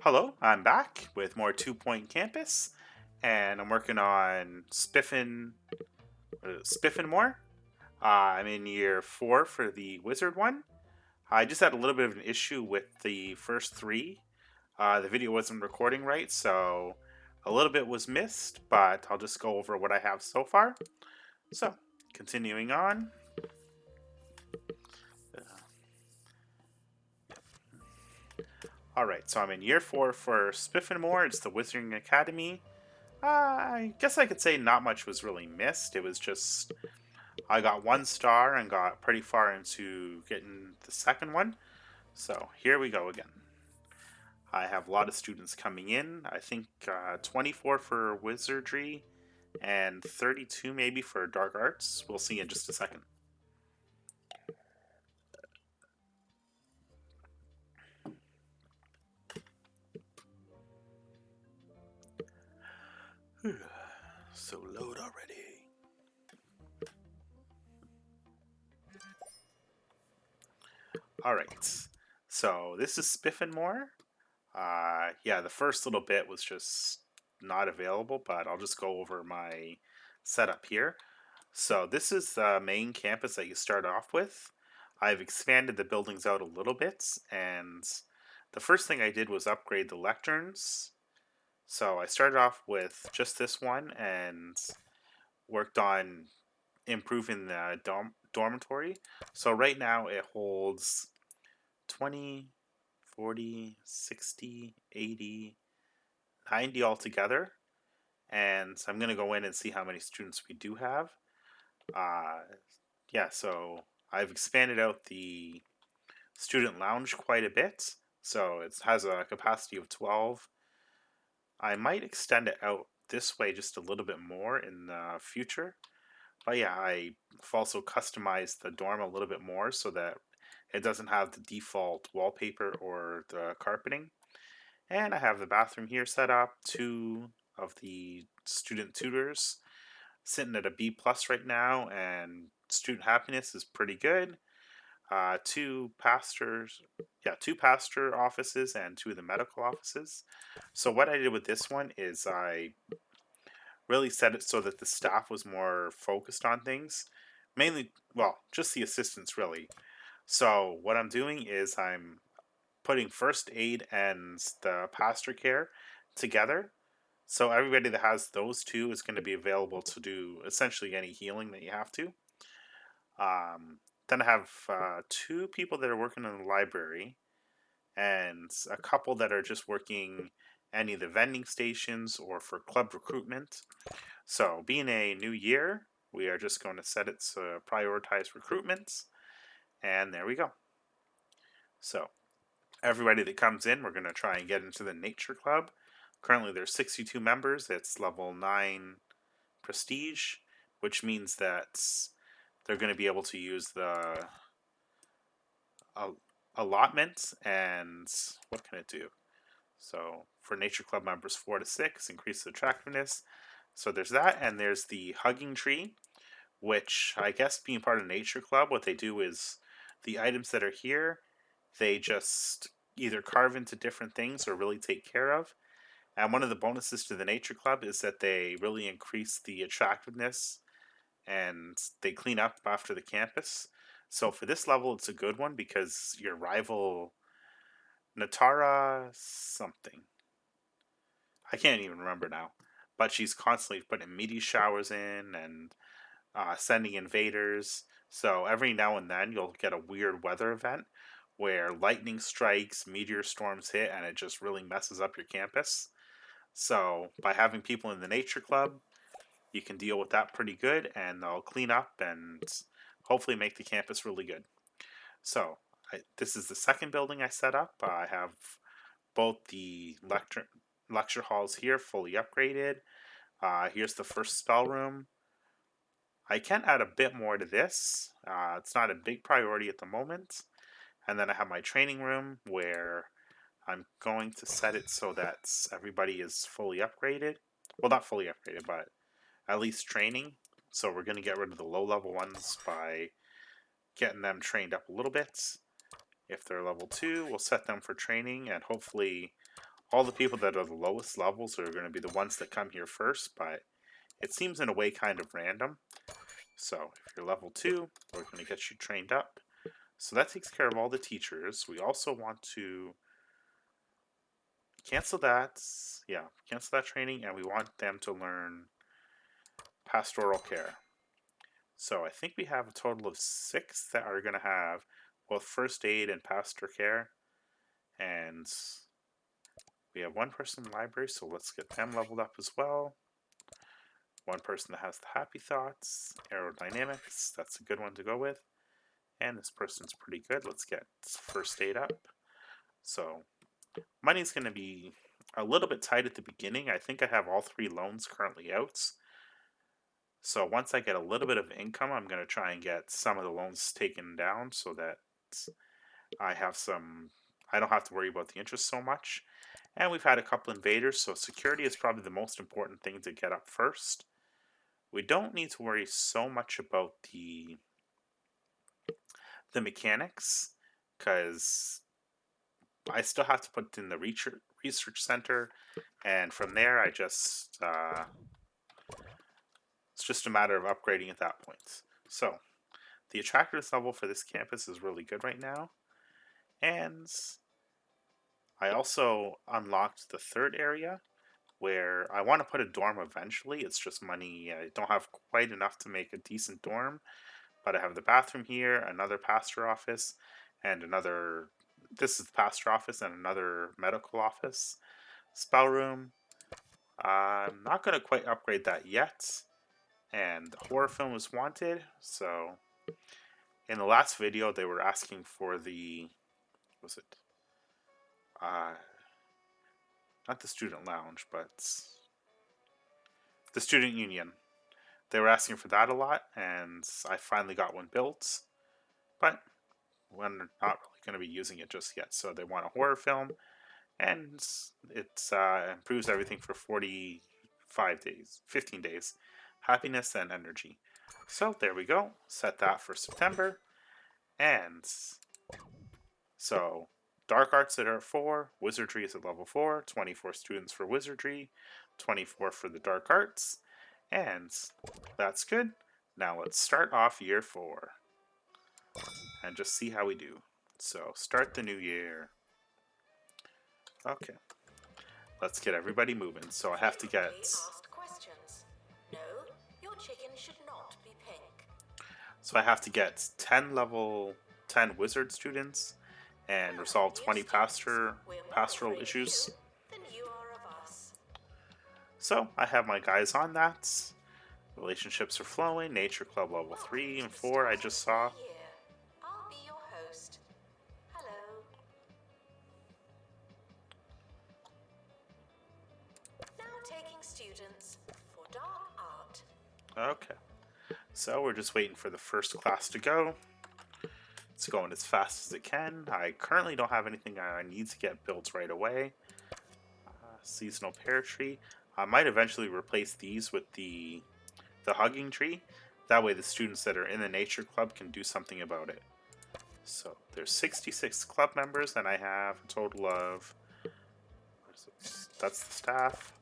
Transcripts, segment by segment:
Hello, I'm back with more 2 Point Campus, and I'm working on Spiffinmoore. I'm in year 4 for the wizard one. I just had a little bit of an issue with the first three. The video wasn't recording right, so a little bit was missed, but I'll just go over what I have so far. So, continuing on. Alright, so I'm in year 4 for Spiffinmoore. It's the Wizarding Academy. I guess I could say not much was really missed. It was just I got 1 star and got pretty far into getting the second one. So here we go again. I have a lot of students coming in. I think 24 for Wizardry and 32 maybe for Dark Arts. We'll see in just a second. So load already. Alright, so this is Spiffinmoore. Yeah, the first little bit was just not available, but I'll just go over my setup here. So this is the main campus that you start off with. I've expanded the buildings out a little bit, and the first thing I did was upgrade the lecterns. So I started off with just this one and worked on improving the dormitory. So right now it holds 20, 40, 60, 80, 90 altogether. And I'm going to go in and see how many students we do have. Yeah, so I've expanded out the student lounge quite a bit. So it has a capacity of 12. I might extend it out this way just a little bit more in the future. But yeah, I've also customized the dorm a little bit more so that it doesn't have the default wallpaper or the carpeting. And I have the bathroom here set up, 2 of the student tutors sitting at a B plus right now, and student happiness is pretty good. 2 pastors, yeah, 2 pastor offices and 2 of the medical offices. So what I did with this one is I really set it so that the staff was more focused on things, mainly, well, just the assistants really. So what I'm doing is I'm putting first aid and the pastor care together. So everybody that has those two is going to be available to do essentially any healing that you have to. Then I have 2 people that are working in the library and a couple that are just working any of the vending stations or for club recruitment. So being a new year, we are just going to set it to prioritize recruitments. And there we go. So everybody that comes in, we're going to try and get into the nature club. Currently there's 62 members. It's level 9 prestige, which means that they're going to be able to use the allotment. And what can it do? So for nature club members 4 to 6, increase the attractiveness. So there's that, and there's the hugging tree, which I guess being part of nature club, what they do is the items that are here, they just either carve into different things or really take care of. And one of the bonuses to the nature club is that they really increase the attractiveness and they clean up after the campus. So for this level, it's a good one because your rival, Natara something, I can't even remember now, but she's constantly putting meteor showers in and sending invaders. So every now and then you'll get a weird weather event where lightning strikes, meteor storms hit, and it just really messes up your campus. So by having people in the nature club, you can deal with that pretty good, and they'll clean up and hopefully make the campus really good. So this is the second building I set up. I have both the lecture halls here fully upgraded. Here's the first spell room. I can add a bit more to this. It's not a big priority at the moment. And then I have my training room where I'm going to set it so that everybody is fully upgraded. Well, not fully upgraded, but at least training. So we're going to get rid of the low level ones by getting them trained up a little bit. If they're level 2, we'll set them for training, and hopefully all the people that are the lowest levels are going to be the ones that come here first, but it seems in a way kind of random. So if you're level 2, we're going to get you trained up. So that takes care of all the teachers. We also want to cancel that. Yeah, cancel that training, and we want them to learn pastoral care. So I think we have a total of 6 that are going to have both first aid and pastor care. And we have 1 person in the library, so let's get them leveled up as well. 1 person that has the happy thoughts, aerodynamics, that's a good one to go with. And this person's pretty good. Let's get first aid up. So money's going to be a little bit tight at the beginning. I think I have all 3 loans currently out. So once I get a little bit of income, I'm going to try and get some of the loans taken down so that I don't have to worry about the interest so much. And we've had a couple invaders, so security is probably the most important thing to get up first. We don't need to worry so much about the mechanics, because I still have to put in the research center, and from there I just it's just a matter of upgrading at that point. So the attractiveness level for this campus is really good right now, and I also unlocked the 3rd area where I want to put a dorm eventually. It's just money. I don't have quite enough to make a decent dorm, but I have the bathroom here, another pastor office, and another. This is the pastor office and another medical office. Spell room. I'm not going to quite upgrade that yet. And the horror film is wanted. So in the last video, they were asking for the. What was it? Not the student lounge, but the student union. They were asking for that a lot, and I finally got one built. But we're not really going to be using it just yet. So they want a horror film, and it improves everything for 45 days, 15 days. Happiness and energy. So there we go. Set that for September. And so Dark Arts are at 4, Wizardry is at level 4, 24 students for Wizardry, 24 for the Dark Arts, and that's good. Now let's start off year 4 and just see how we do. So start the new year. Okay. Let's get everybody moving. So I have to get... No, your chicken should not be pink. So I have to get 10 level 10 wizard students and resolve 20 pastoral issues. Then you are of us. So I have my guys on that. Relationships are flowing. Nature Club level 3 and 4 I just saw. I'll be your host. Hello. Now taking students for Dark Art. Okay. So we're just waiting for the first class to go. It's going as fast as it can. I currently don't have anything I need to get built right away. Seasonal pear tree. I might eventually replace these with the hugging tree. That way the students that are in the nature club can do something about it. So there's 66 club members, and I have a total of, that's the staff,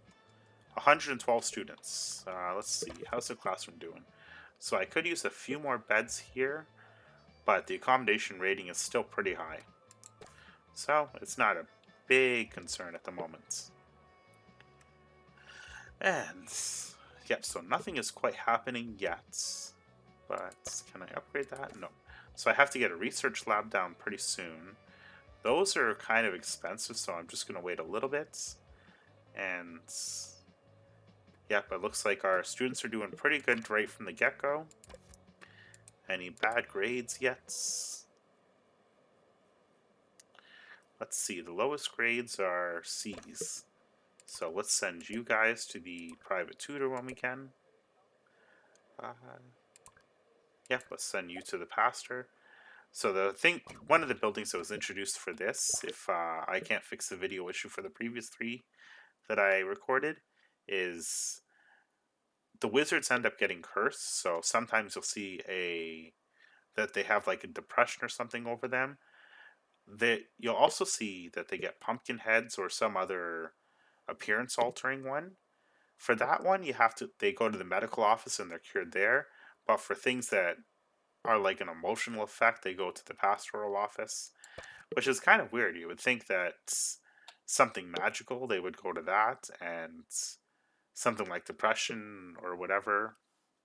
112 students. Let's see, how's the classroom doing? So I could use a few more beds here, but the accommodation rating is still pretty high. So it's not a big concern at the moment. And yep, so nothing is quite happening yet. But can I upgrade that? No. So I have to get a research lab down pretty soon. Those are kind of expensive, so I'm just going to wait a little bit. And yep, it looks like our students are doing pretty good right from the get-go. Any bad grades yet? Let's see, the lowest grades are C's. So let's send you guys to the private tutor when we can. Yep, let's send you to the pastor. So one of the buildings that was introduced for this, if I can't fix the video issue for the previous 3 that I recorded, is the wizards end up getting cursed. So sometimes you'll see that they have like a depression or something over them. you'll also see that they get pumpkin heads or some other appearance altering one. For that one, they go to the medical office and they're cured there. But for things that are like an emotional effect, they go to the pastoral office, which is kind of weird. You would think that something magical, they would go to that, and something like depression or whatever,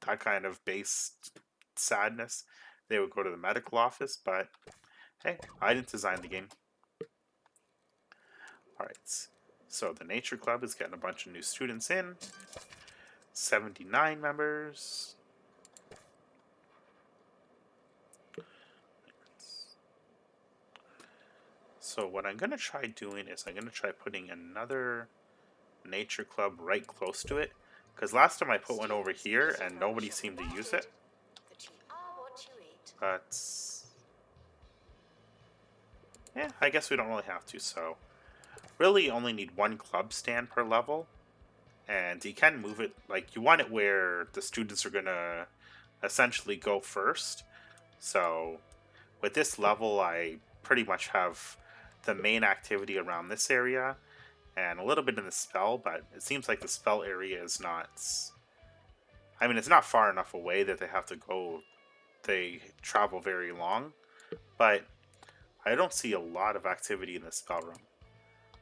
that kind of based sadness, they would go to the medical office. But hey, I didn't design the game. Alright, so the Nature Club is getting a bunch of new students in. 79 members. So what I'm going to try doing is I'm going to try putting another Nature Club right close to it. Because last time I put one over here and nobody seemed to use it. But yeah, I guess we don't really have to. So really you only need one club stand per level. And you can move it, like you want it where the students are going to essentially go first. So with this level, I pretty much have the main activity around this area and a little bit in the spell, but it seems like the spell area is not... I mean, it's not far enough away that they travel very long, but I don't see a lot of activity in the spell room.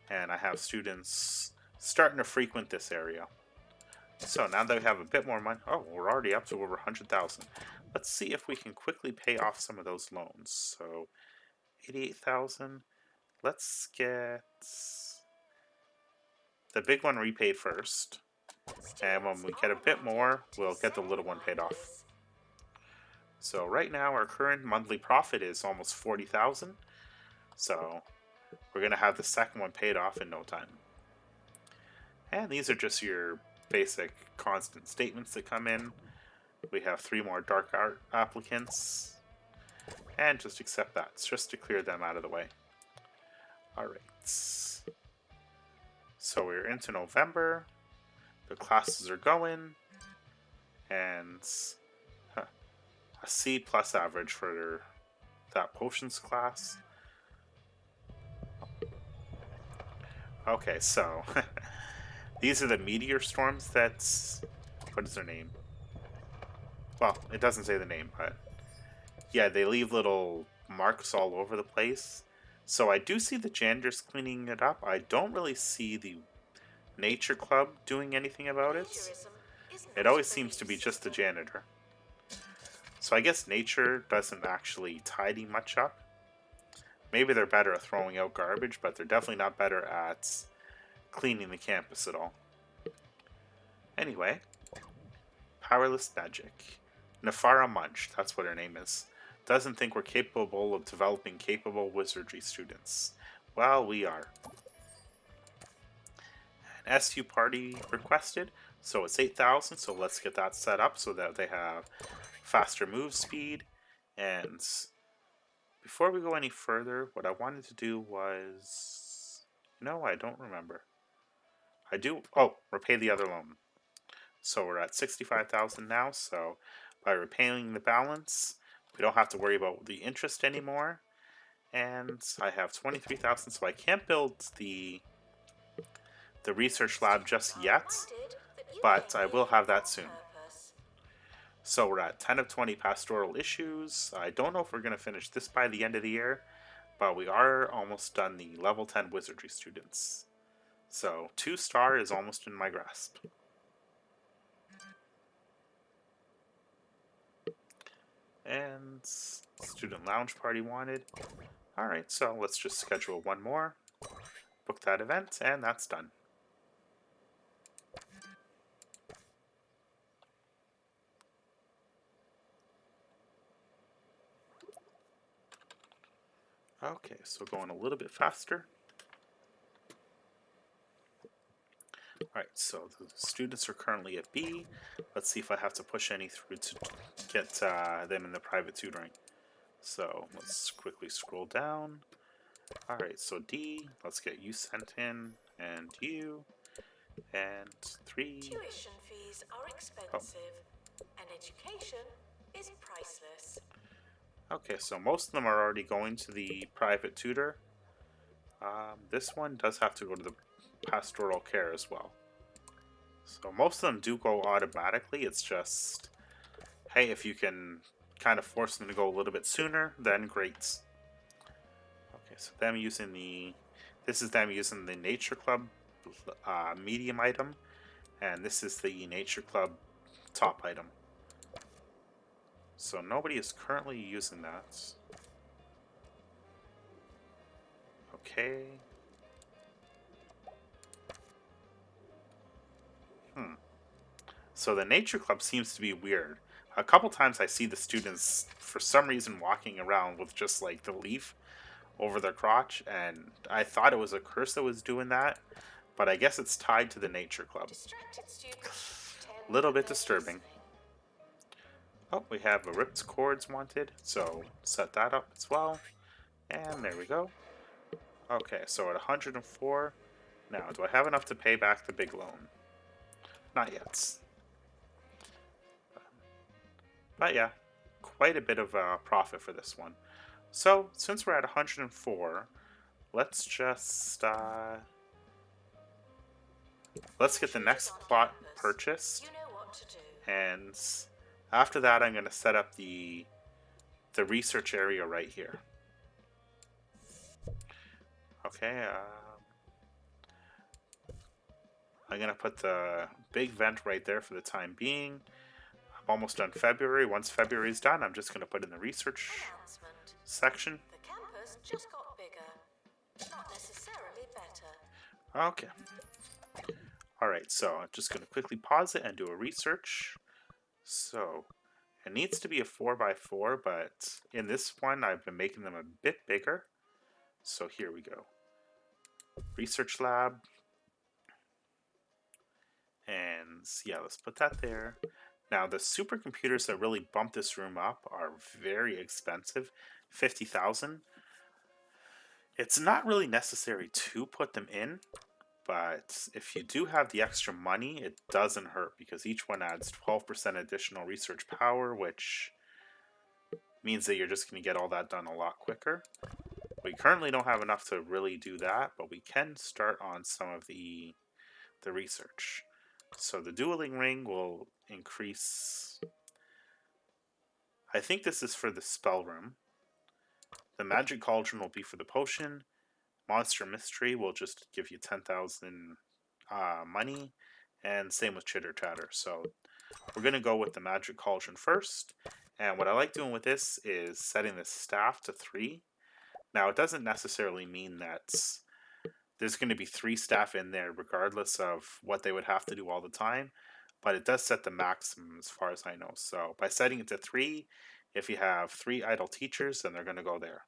And I have students starting to frequent this area. So now that we have a bit more money... Oh, we're already up to over 100,000. Let's see if we can quickly pay off some of those loans. So 88,000. Let's get the big one repaid first. And when we get a bit more, we'll get the little one paid off. So right now our current monthly profit is almost 40,000. So we're going to have the second one paid off in no time. And these are just your basic constant statements that come in. We have 3 more Dark Art applicants. And just accept that. It's just to clear them out of the way. Alright. So we're into November. The classes are going. And a C plus average for that potions class. Okay, so these are the meteor storms that's... What is their name? Well, it doesn't say the name, but yeah, they leave little marks all over the place. So I do see the janitors cleaning it up. I don't really see the Nature Club doing anything about it. It always seems to be just the janitor. So I guess nature doesn't actually tidy much up. Maybe they're better at throwing out garbage, but they're definitely not better at cleaning the campus at all. Anyway, powerless magic. Nefira Mulch, that's what her name is. Doesn't think we're capable of developing capable wizardry students. Well, we are. An SU party requested, so it's 8,000, so let's get that set up so that they have faster move speed. And before we go any further, what I wanted to do was... No, I don't remember. I do... Oh, repay the other loan. So we're at 65,000 now, so by repaying the balance, we don't have to worry about the interest anymore. And I have 23,000, so I can't build the research lab just yet, but I will have that soon. So we're at 10 of 20 pastoral issues. I don't know if we're going to finish this by the end of the year, but we are almost done the level 10 wizardry students. So 2-star is almost in my grasp. And student lounge party wanted. Alright, so let's just schedule one more. Book that event, and that's done. Okay, so going a little bit faster. Alright, so the students are currently at B. Let's see if I have to push any through to get them in the private tutoring. So let's quickly scroll down. Alright, so D, let's get you sent in, and you, and 3. Tuition fees are expensive, and education is priceless. Okay, so most of them are already going to the private tutor. This one does have to go to the pastoral care as well. So most of them do go automatically. It's just, hey, if you can kind of force them to go a little bit sooner, then great. Okay, so this is them using the Nature Club medium item, and this is the Nature Club top item. So nobody is currently using that. Okay. So the Nature Club seems to be weird. A couple times I see the students, for some reason, walking around with just like the leaf over their crotch, and I thought it was a curse that was doing that, but I guess it's tied to the Nature Club. Distracted students pretend Little that bit they're disturbing. listening. Oh, we have a ripped cords wanted, so set that up as well. And there we go. Okay, so at 104. Now, do I have enough to pay back the big loan? Not yet. But yeah, quite a bit of profit for this one. So, since we're at 104, let's just let's get the next Intruders on plot campus. purchased, You know what to do. and after that, I'm going to set up the research area right here. Okay, I'm going to put the big vent right there for the time being. I'm almost done February. Once February's done, I'm just going to put in the research Announcement. section. The campus just got bigger. Not necessarily better. Okay. Alright, so I'm just going to quickly pause it and do a research. So, it needs to be a 4x4, but in this one, I've been making them a bit bigger. So here we go. Research lab. And yeah, let's put that there. Now, the supercomputers that really bump this room up are very expensive. 50,000. It's not really necessary to put them in, but if you do have the extra money, it doesn't hurt because each one adds 12% additional research power, which means that you're just going to get all that done a lot quicker. We currently don't have enough to really do that, but we can start on some of the research. So the dueling ring will increase. I think this is for the spell room. The magic cauldron will be for the potion. Monster mystery will just give you 10,000 money, and same with chitter chatter. So we're gonna go with the magic cauldron first. And what I like doing with this is setting the staff to 3. Now it doesn't necessarily mean that there's going to be 3 staff in there regardless of what they would have to do all the time, but it does set the maximum as far as I know. So by setting it to 3, if you have 3 idle teachers, then they're going to go there.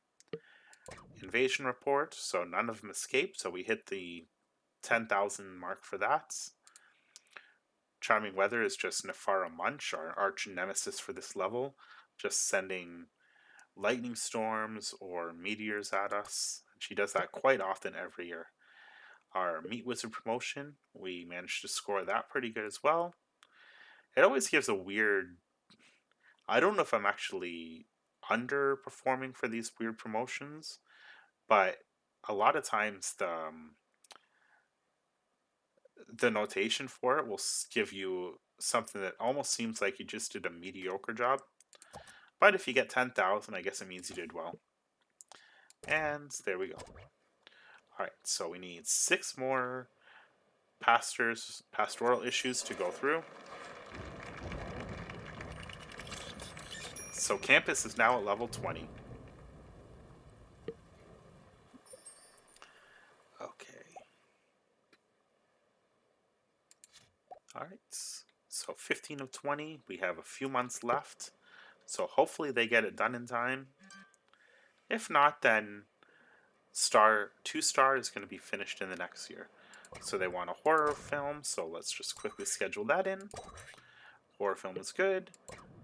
Invasion report, so none of them escaped, so we hit the 10,000 mark for that. Charming weather is just Nefira Mulch, our arch nemesis for this level, just sending lightning storms or meteors at us. She does that quite often every year. Our Meat Wizard promotion, we managed to score that pretty good as well. It always gives a weird. I don't know if I'm actually underperforming for these weird promotions, but a lot of times the notation for it will give you something that almost seems like you just did a mediocre job. But if you get 10,000, I guess it means you did well. And there we go. Alright, so we need 6 more pastoral issues to go through. So campus is now at level 20. Okay. Alright. So 15 of 20. We have a few months left. So hopefully they get it done in time. If not, then 2-star is going to be finished in the next year. So they want a horror film, so let's just quickly schedule that in. Horror film is good.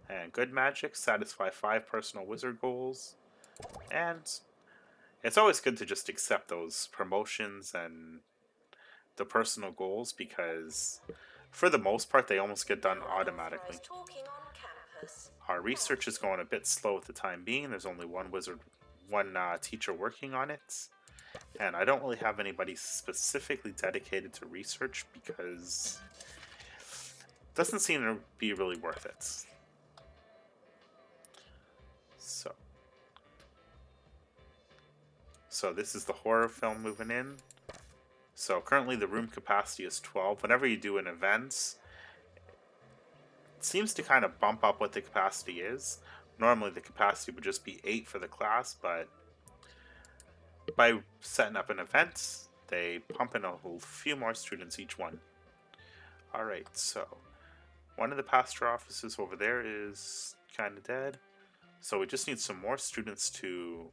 And good magic, satisfy 5 personal wizard goals. And it's always good to just accept those promotions and the personal goals because for the most part they almost get done automatically. Talking on campus. campus. Our research is going a bit slow at the time being. There's only one teacher working on it. And I don't really have anybody specifically dedicated to research because it doesn't seem to be really worth it. So this is the horror film moving in. So currently the room capacity is 12. Whenever you do an event, it seems to kind of bump up what the capacity is. Normally the capacity would just be 8 for the class, but by setting up an event, they pump in a whole few more students each one. Alright, so one of the pastor offices over there is kind of dead. So we just need some more students to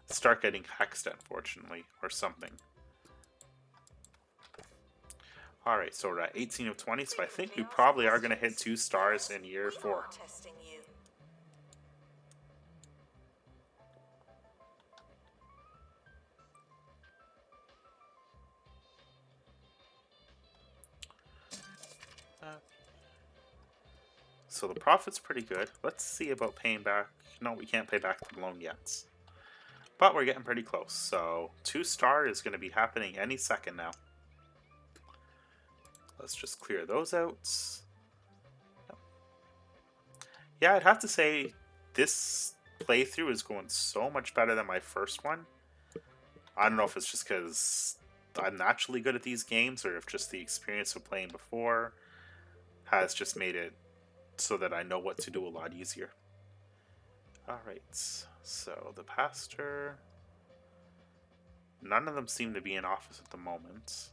start getting hexed, unfortunately, or something. Alright, so we're at 18 of 20, so I think we probably are going to hit 2 stars in year 4. So the profit's pretty good. Let's see about paying back. No, we can't pay back the loan yet. But we're getting pretty close. So 2 star is going to be happening any second now. Let's just clear those out. Yeah, I'd have to say this playthrough is going so much better than my first one. I don't know if it's just because I'm naturally good at these games or if just the experience of playing before has just made it so that I know what to do a lot easier. Alright, so the pastor... None of them seem to be in office at the moment.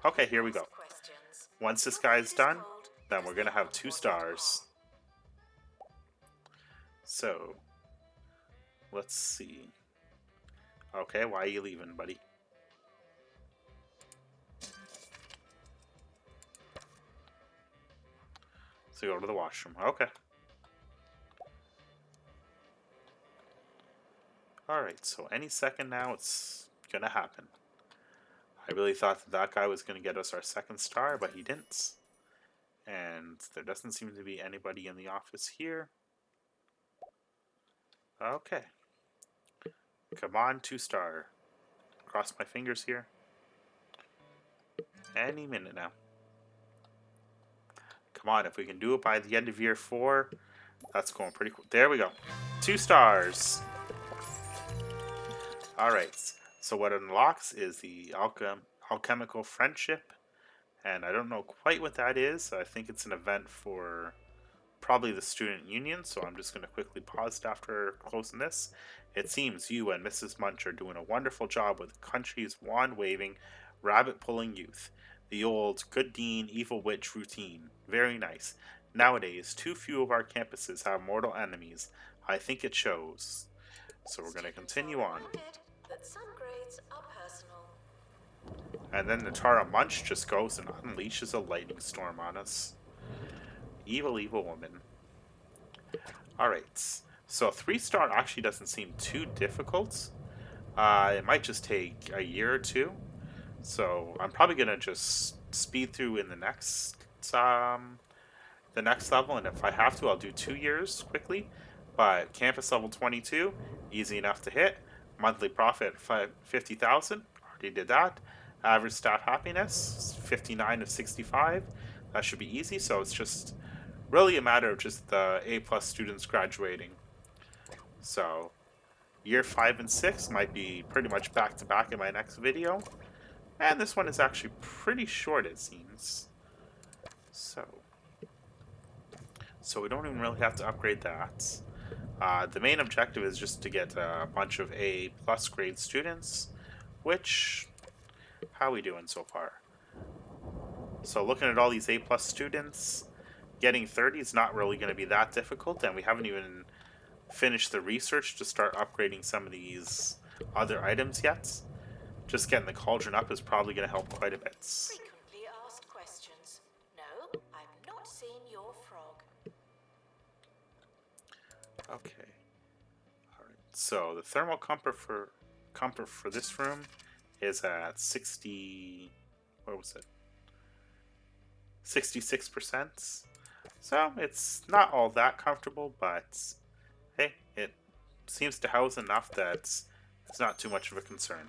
Okay, here we go. Once this guy's done, then we're going to have 2 stars. So, let's see. Okay, why are you leaving, buddy? So go to the washroom. Okay. Alright, so any second now it's gonna happen. I really thought that guy was gonna get us our 2nd star, but he didn't. And there doesn't seem to be anybody in the office here. Okay. Come on, 2 star. Cross my fingers here. Any minute now. Come on, if we can do it by the end of year 4, that's going pretty cool. There we go. 2 stars. Alright, so what it unlocks is the Alchemical Friendship. And I don't know quite what that is. I think it's an event for probably the student union. So I'm just going to quickly pause it after closing this. It seems you and Mrs. Mulch are doing a wonderful job with the country's wand-waving, rabbit-pulling youth. The old good dean, evil witch routine. Very nice. Nowadays, too few of our campuses have mortal enemies. I think it shows. So we're going to continue on. And then Nefira Mulch just goes and unleashes a lightning storm on us. Evil, evil woman. Alright, so 3 star actually doesn't seem too difficult. It might just take a year or 2. So I'm probably going to just speed through in the next level. And if I have to, I'll do 2 years quickly. But campus level 22, easy enough to hit. Monthly profit, 50,000. Already did that. Average staff happiness, 59 of 65. That should be easy. So it's just really a matter of just the A+ students graduating. So year 5 and 6 might be pretty much back to back in my next video. And this one is actually pretty short, it seems. So we don't even really have to upgrade that. The main objective is just to get a bunch of A+ grade students, which... How are we doing so far? So looking at all these A+ students, getting 30 is not really going to be that difficult, and we haven't even finished the research to start upgrading some of these other items yet. Just getting the cauldron up is probably going to help quite a bit. Frequently asked questions. No, I've not seen your frog. Okay. Alright. So the thermal comfort for this room is at 60... What was it? 66%. So it's not all that comfortable, but hey, it seems to house enough that it's not too much of a concern.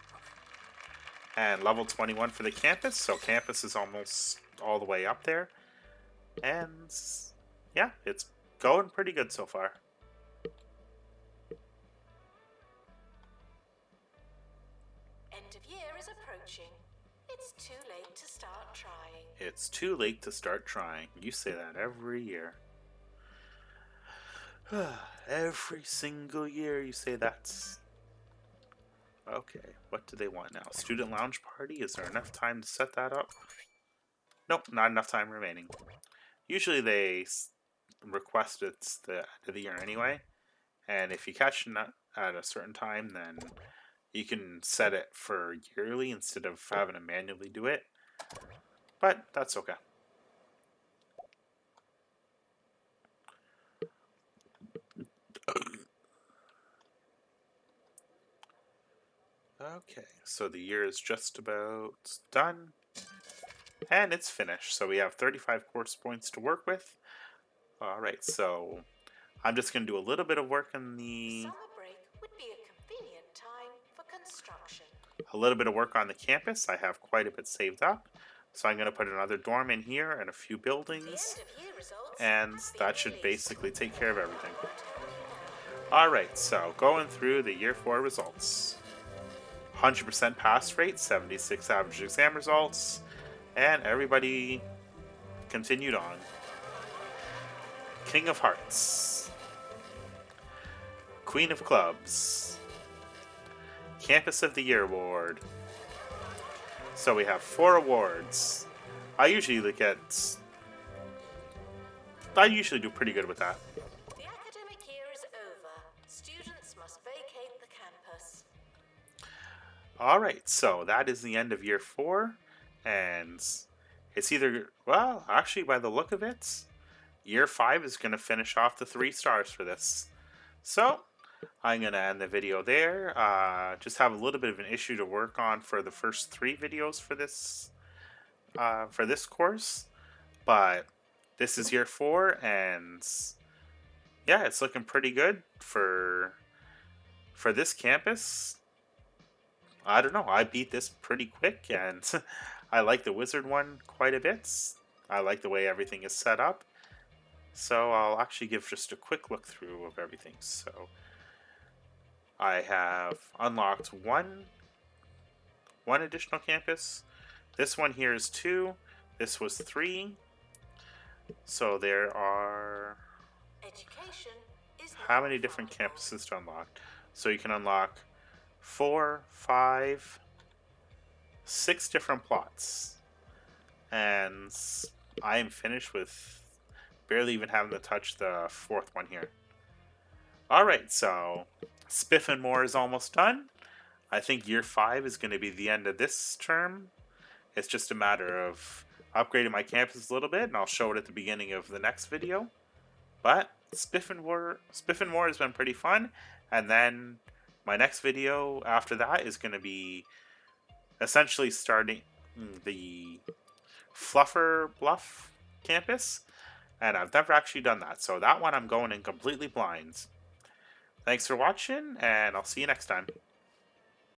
And level 21 for the campus, so campus is almost all the way up there. And yeah, it's going pretty good so far. End of year is approaching. It's too late to start trying. It's too late to start trying. You say that every year. Every single year you say that. Okay, what do they want now? Student lounge party? Is there enough time to set that up? Nope, not enough time remaining. Usually they request it's the end of the year anyway, and if you catch it at a certain time, then you can set it for yearly instead of having to manually do it. But that's okay. Okay, so the year is just about done. And it's finished. So we have 35 course points to work with. Alright, so I'm just going to do a little bit of work in the... Summer break would be a convenient time for construction. A little bit of work on the campus. I have quite a bit saved up. So I'm going to put another dorm in here and a few buildings. And that should basically take care of everything. Alright, so going through the year 4 results. 100% pass rate, 76 average exam results, and everybody continued on. King of Hearts, Queen of Clubs, Campus of the Year Award. So we have 4 awards. I usually do pretty good with that. The academic year is over. Students must vacate the campus. Alright, so that is the end of year 4, and it's either, well, actually by the look of it, year 5 is going to finish off the 3 stars for this. So, I'm going to end the video there. Just have a little bit of an issue to work on for the first 3 videos for this course, but this is year 4, and yeah, it's looking pretty good for this campus. I don't know, I beat this pretty quick, and I like the wizard one quite a bit. I like the way everything is set up. So I'll actually give just a quick look through of everything. So I have unlocked one additional campus. This one here is 2. This was 3. So there are... Education is how many different campuses to unlock? So you can unlock 4, 5, 6 different plots. And I am finished with barely even having to touch the 4th one here. Alright, so Spiffinmoore is almost done. I think year 5 is going to be the end of this term. It's just a matter of upgrading my campus a little bit, and I'll show it at the beginning of the next video. But Spiffinmoore has been pretty fun, and then my next video after that is going to be essentially starting the Fluffer Bluff campus, and I've never actually done that, so that one I'm going in completely blind. Thanks for watching, and I'll see you next time.